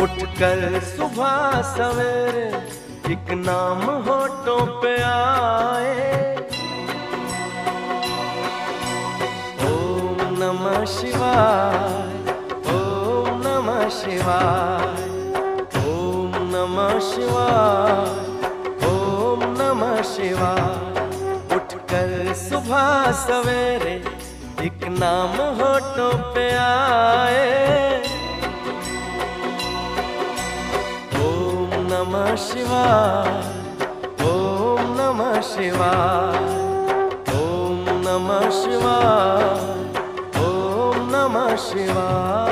उठकर सुबह सवेरे एक नाम होठों पे आए, ओम नमः शिवाय, ओम नमः शिवाय, ओम नमः शिवाय, ओम नमः शिवाय। उठकर सुबह सवेरे एक नाम होठों पे आए, ओम नमः शिवाय, ओम नमः शिवाय, ओम नमः शिवाय, ओम नमः शिवाय।